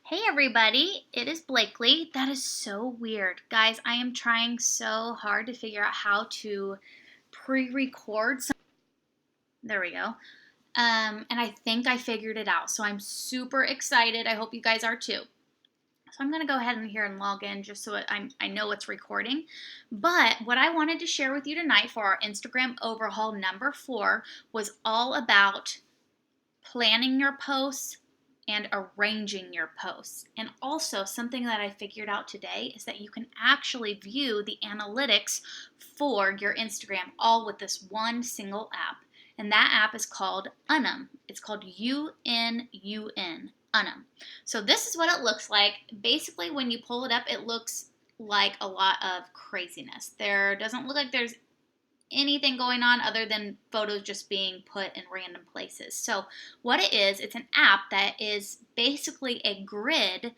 Hey everybody, it is Blakely. That is so weird. Guys, I am trying so hard to figure out how to pre-record. There we go. And I think I figured it out. So I'm super excited. I hope you guys are too. So I'm going to go ahead and here and log in just so I know it's recording. But what I wanted to share with you tonight for our Instagram overhaul number 4 was all about planning your posts and arranging your posts. And also, something that I figured out today is that you can actually view the analytics for your Instagram all with this one single app. And that app is called UNUM. It's called UNUM. UNUM. So this is what it looks like. Basically, when you pull it up, it looks like a lot of craziness. There doesn't look like there's anything going on other than photos just being put in random places. So what it is, it's an app that is basically a grid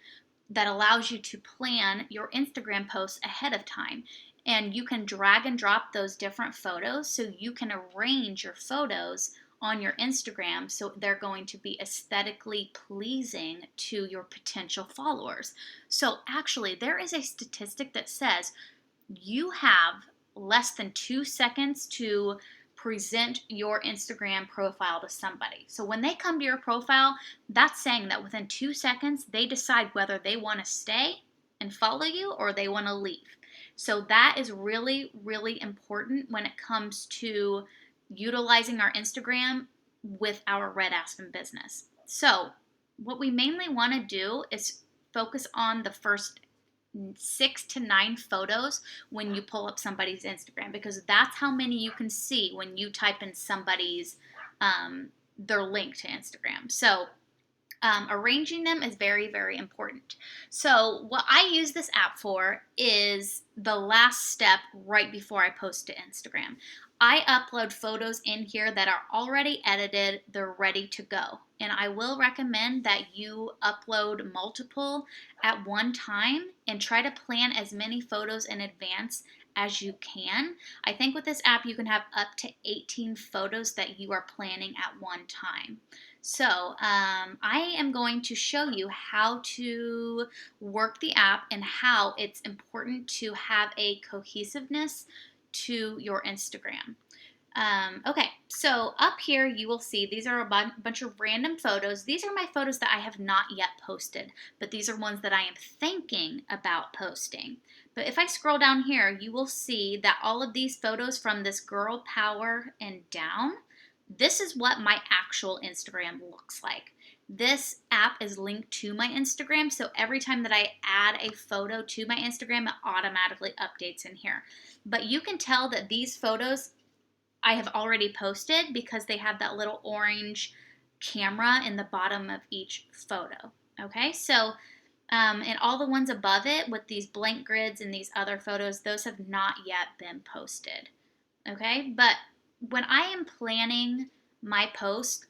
that allows you to plan your Instagram posts ahead of time. And you can drag and drop those different photos so you can arrange your photos on your Instagram so they're going to be aesthetically pleasing to your potential followers. So actually, there is a statistic that says you have less than 2 seconds to present your Instagram profile to somebody. So when they come to your profile, that's saying that within 2 seconds, they decide whether they want to stay and follow you or they want to leave. So that is really, really important when it comes to utilizing our Instagram with our Red Aspen business. So what we mainly want to do is focus on the first 6 to 9 photos when you pull up somebody's Instagram, because that's how many you can see when you type in somebody's their link to Instagram. So arranging them is very, very important. So what I use this app for is the last step right before I post to Instagram. I upload photos in here that are already edited, they're ready to go. And I will recommend that you upload multiple at one time and try to plan as many photos in advance as you can. I think with this app you can have up to 18 photos that you are planning at one time. So I am going to show you how to work the app and how it's important to have a cohesiveness to your Instagram. Okay, so up here you will see these are a bunch of random photos. These are my photos that I have not yet posted, but these are ones that I am thinking about posting. But if I scroll down here, you will see that all of these photos from this girl power and down, this is what my actual Instagram looks like. This app is linked to my Instagram, so every time that I add a photo to my Instagram, it automatically updates in here. But you can tell that these photos I have already posted because they have that little orange camera in the bottom of each photo. Okay, so and all the ones above it with these blank grids and these other photos, those have not yet been posted. Okay, but when I am planning my post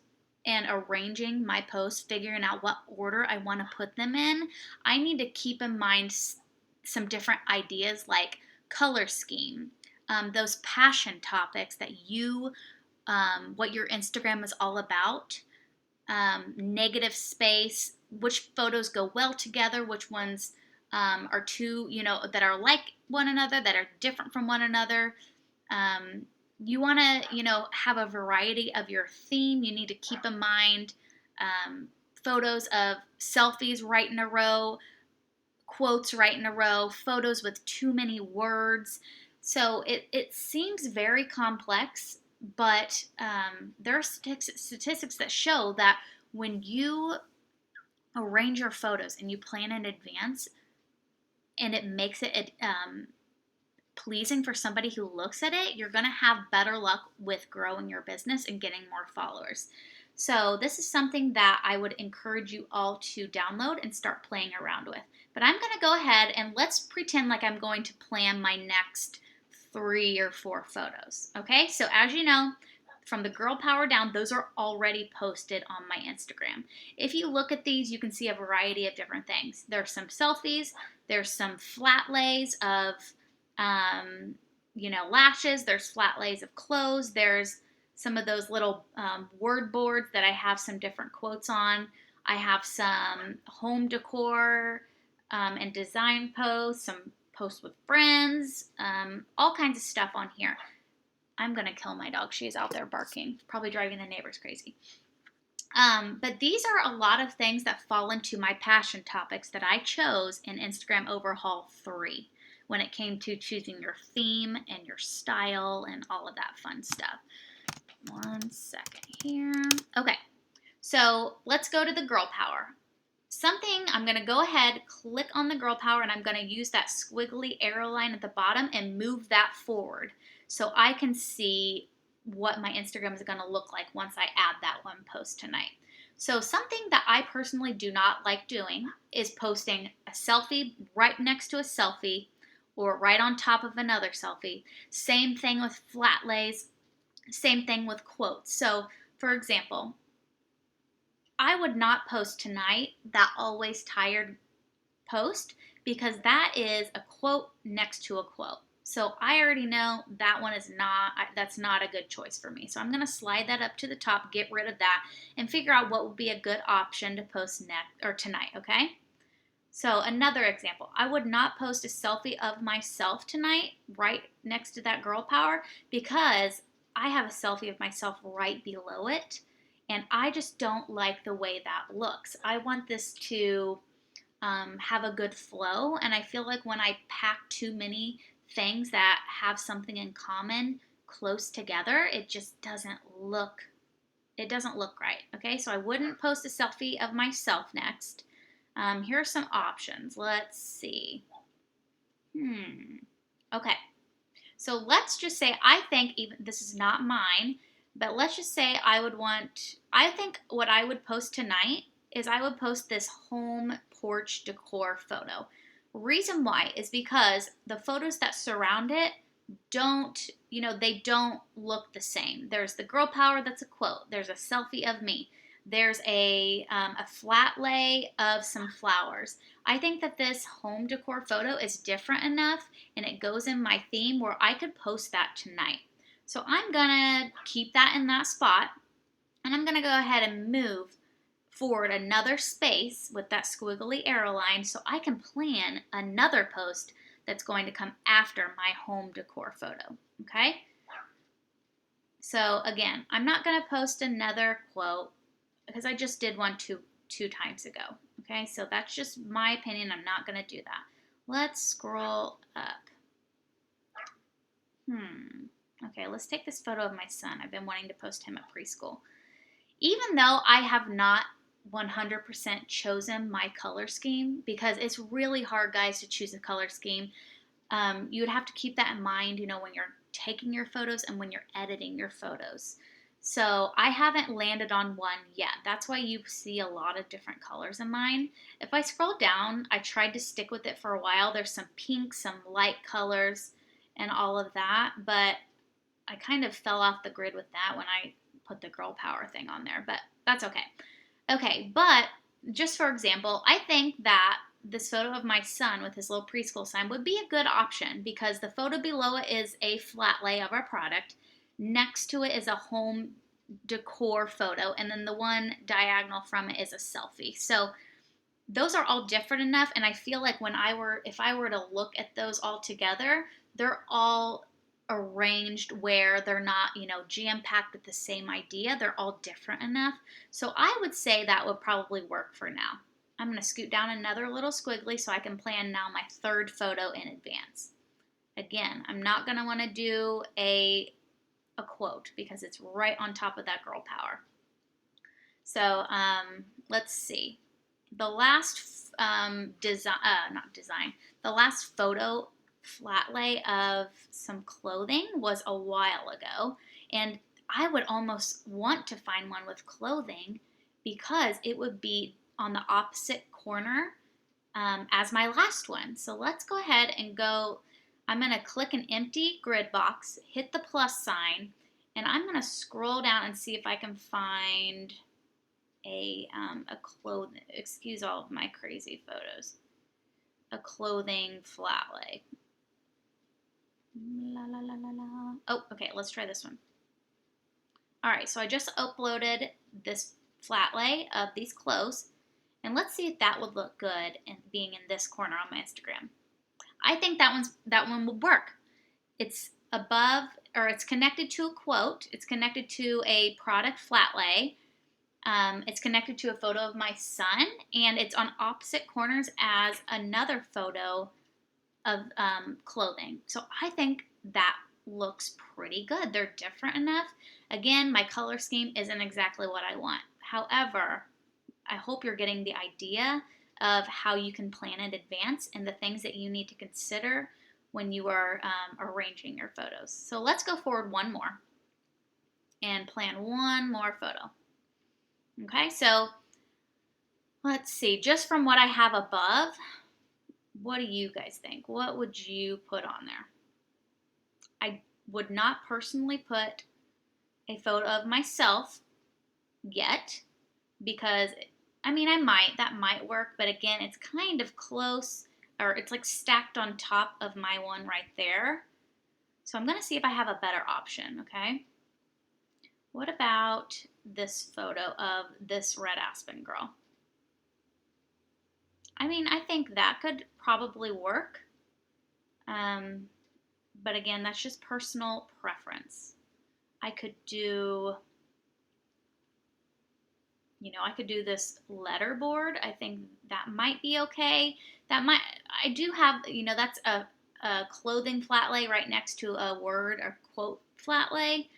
and arranging my posts, figuring out what order I want to put them in, I need to keep in mind some different ideas like color scheme, those passion topics that you, what your Instagram is all about, negative space, which photos go well together, which ones are too, that are like one another, that are different from one another. You want to, have a variety of your theme. You need to keep in mind photos of selfies right in a row, quotes right in a row, photos with too many words. So it seems very complex, but there are statistics that show that when you arrange your photos and you plan in advance and it makes it pleasing for somebody who looks at it, you're going to have better luck with growing your business and getting more followers. So this is something that I would encourage you all to download and start playing around with. But I'm going to go ahead and let's pretend like I'm going to plan my next 3 or 4 photos. Okay, so as you know, from the girl power down, those are already posted on my Instagram. If you look at these, you can see a variety of different things. There's some selfies, there's some flat lays of lashes, there's flat lays of clothes, there's some of those little word boards that I have some different quotes on. I have some home decor and design posts, some posts with friends, all kinds of stuff on here. I'm going to kill my dog. She is out there barking, probably driving the neighbors crazy. But these are a lot of things that fall into my passion topics that I chose in Instagram Overhaul 3 when it came to choosing your theme and your style and all of that fun stuff. 1 second here. Okay, so let's go to the girl power. I'm going to go ahead, click on the girl power, and I'm going to use that squiggly arrow line at the bottom and move that forward so I can see what my Instagram is going to look like once I add that one post tonight. So something that I personally do not like doing is posting a selfie right next to a selfie or right on top of another selfie. Same thing with flat lays, same thing with quotes. So for example, I would not post tonight that always tired post because that is a quote next to a quote. So I already know that one is that's not a good choice for me. So I'm going to slide that up to the top, get rid of that, and figure out what would be a good option to post next or tonight, okay? So another example, I would not post a selfie of myself tonight right next to that girl power because I have a selfie of myself right below it, and I just don't like the way that looks. I want this to have a good flow, and I feel like when I pack too many things that have something in common close together, it just doesn't look right. Okay, so I wouldn't post a selfie of myself next. Here are some options. Let's see. Okay, so let's just say I think, even this is not mine, but let's just say I think what I would post tonight is I would post this home porch decor photo. Reason why is because the photos that surround it they don't look the same. There's the girl power, that's a quote. There's a selfie of me. There's a flat lay of some flowers. I think that this home decor photo is different enough and it goes in my theme where I could post that tonight. So I'm gonna keep that in that spot, and I'm gonna go ahead and move forward another space with that squiggly arrow line so I can plan another post that's going to come after my home decor photo, okay? So again, I'm not gonna post another quote because I just did one two times ago, okay? So that's just my opinion. I'm not gonna do that. Let's scroll up. Okay, let's take this photo of my son. I've been wanting to post him at preschool. Even though I have not 100% chosen my color scheme, because it's really hard, guys, to choose a color scheme. You would have to keep that in mind, when you're taking your photos and when you're editing your photos. So I haven't landed on one yet. That's why you see a lot of different colors in mine. If I scroll down, I tried to stick with it for a while. There's some pink, some light colors, and all of that, but I kind of fell off the grid with that when I put the girl power thing on there, but that's okay. Okay, but just for example, I think that this photo of my son with his little preschool sign would be a good option because the photo below it is a flat lay of our product. Next to it is a home decor photo, and then the one diagonal from it is a selfie. So those are all different enough, and I feel like if I were to look at those all together, they're all arranged where they're not, jam-packed with the same idea. They're all different enough. So I would say that would probably work for now. I'm going to scoot down another little squiggly so I can plan now my third photo in advance. Again, I'm not going to want to do a quote because it's right on top of that girl power. So let's see. The last the last photo flat lay of some clothing was a while ago, and I would almost want to find one with clothing because it would be on the opposite corner as my last one. So let's go ahead and go. I'm going to click an empty grid box, hit the plus sign, and I'm going to scroll down and see if I can find a clothing. Excuse all of my crazy photos. A clothing flat lay. La la la la la. Oh, okay, let's try this one. All right, so I just uploaded this flat lay of these clothes. And let's see if that would look good in being in this corner on my Instagram. I think that one would work. It's above, or it's connected to a quote. It's connected to a product flat lay. It's connected to a photo of my son, and it's on opposite corners as another photo of clothing. So I think that looks pretty good. They're different enough. Again, my color scheme isn't exactly what I want. However, I hope you're getting the idea of how you can plan in advance and the things that you need to consider when you are arranging your photos. So let's go forward one more and plan one more photo. Okay, so let's see, just from what I have above, what do you guys think? What would you put on there? I would not personally put a photo of myself yet because, I mean, that might work, but again, it's kind of close, or it's like stacked on top of my one right there. So I'm going to see if I have a better option, okay? What about this photo of this red aspen girl? I mean, I think that could probably work. But again, that's just personal preference. I could do, I could do this letterboard. I think that might be okay. I do have, that's a clothing flat lay right next to a word or quote flat lay.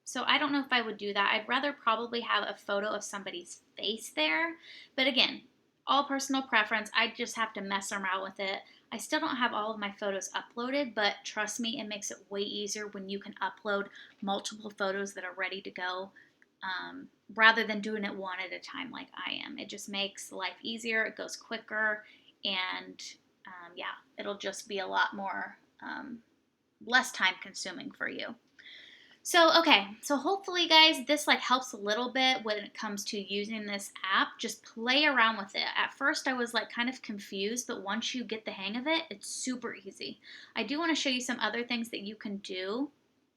So I don't know if I would do that. I'd rather probably have a photo of somebody's face there. But again, all personal preference. I just have to mess around with it. I still don't have all of my photos uploaded, but trust me, it makes it way easier when you can upload multiple photos that are ready to go, rather than doing it one at a time like I am. It just makes life easier. It goes quicker, and yeah, it'll just be a lot more less time consuming for you. So, okay, so hopefully, guys, this helps a little bit when it comes to using this app. Just play around with it. At first, I was kind of confused, but once you get the hang of it, it's super easy. I do want to show you some other things that you can do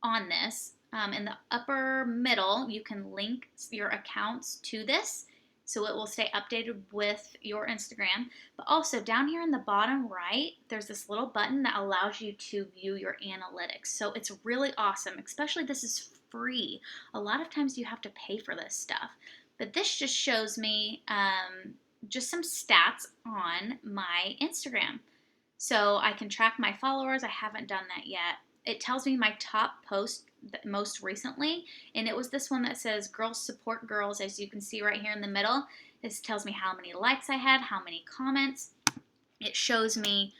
on this. In the upper middle, you can link your accounts to this, so it will stay updated with your Instagram. But also down here in the bottom right, there's this little button that allows you to view your analytics. So it's really awesome, especially this is free. A lot of times you have to pay for this stuff. But this just shows me just some stats on my Instagram. So I can track my followers. I haven't done that yet. It tells me my top post most recently, and it was this one that says girls support girls. As you can see right here in the middle, this tells me how many likes I had, how many comments. It shows me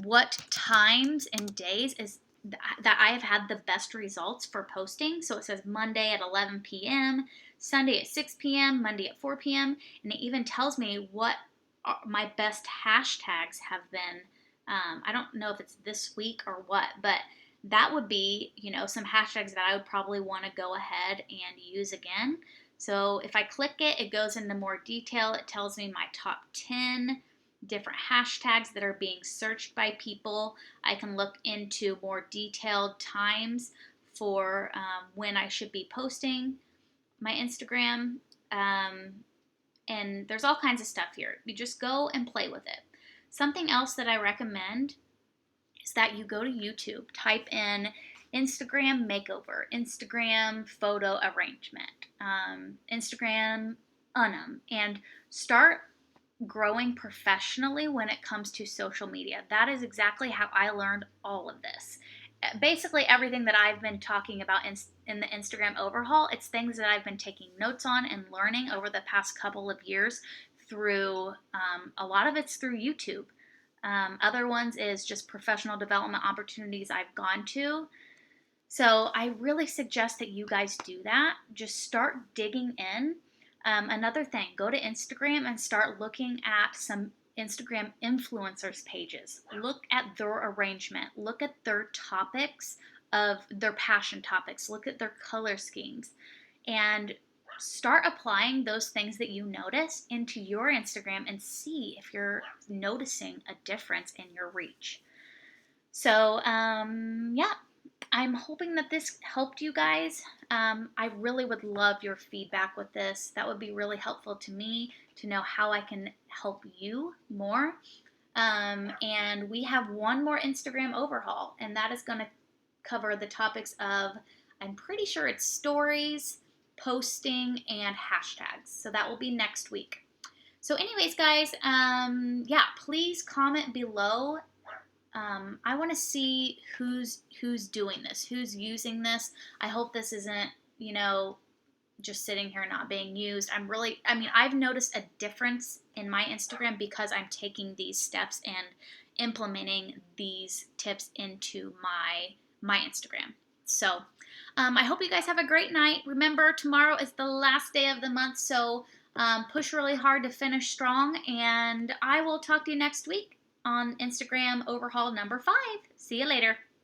what times and days that I have had the best results for posting. So it says Monday at 11 p.m., Sunday at 6 p.m., Monday at 4 p.m., and it even tells me what my best hashtags have been. I don't know if it's this week or what, but that would be, some hashtags that I would probably want to go ahead and use again. So if I click it, it goes into more detail. It tells me my top 10 different hashtags that are being searched by people. I can look into more detailed times for when I should be posting my Instagram. And there's all kinds of stuff here. You just go and play with it. Something else that I recommend is that you go to YouTube, type in Instagram makeover, Instagram photo arrangement, Instagram UNUM, and start growing professionally when it comes to social media. That is exactly how I learned all of this. Basically, everything that I've been talking about in the Instagram overhaul, it's things that I've been taking notes on and learning over the past couple of years through, a lot of it's through YouTube. Other ones is just professional development opportunities I've gone to. So I really suggest that you guys do that. Just start digging in. Another thing, go to Instagram and start looking at some Instagram influencers pages. Look at their arrangement. Look at their topics of their passion topics. Look at their color schemes. And start applying those things that you notice into your Instagram and see if you're noticing a difference in your reach. So, yeah, I'm hoping that this helped you guys. I really would love your feedback with this. That would be really helpful to me to know how I can help you more. And we have one more Instagram overhaul, and that is going to cover the topics of, I'm pretty sure it's stories, posting, and hashtags. So that will be next week. So, anyways, guys, yeah, please comment below. I want to see who's doing this, who's using this. I hope this isn't, just sitting here not being used. I've noticed a difference in my Instagram because I'm taking these steps and implementing these tips into my Instagram. So I hope you guys have a great night. Remember, tomorrow is the last day of the month, so push really hard to finish strong, and I will talk to you next week on Instagram overhaul number 5. See you later.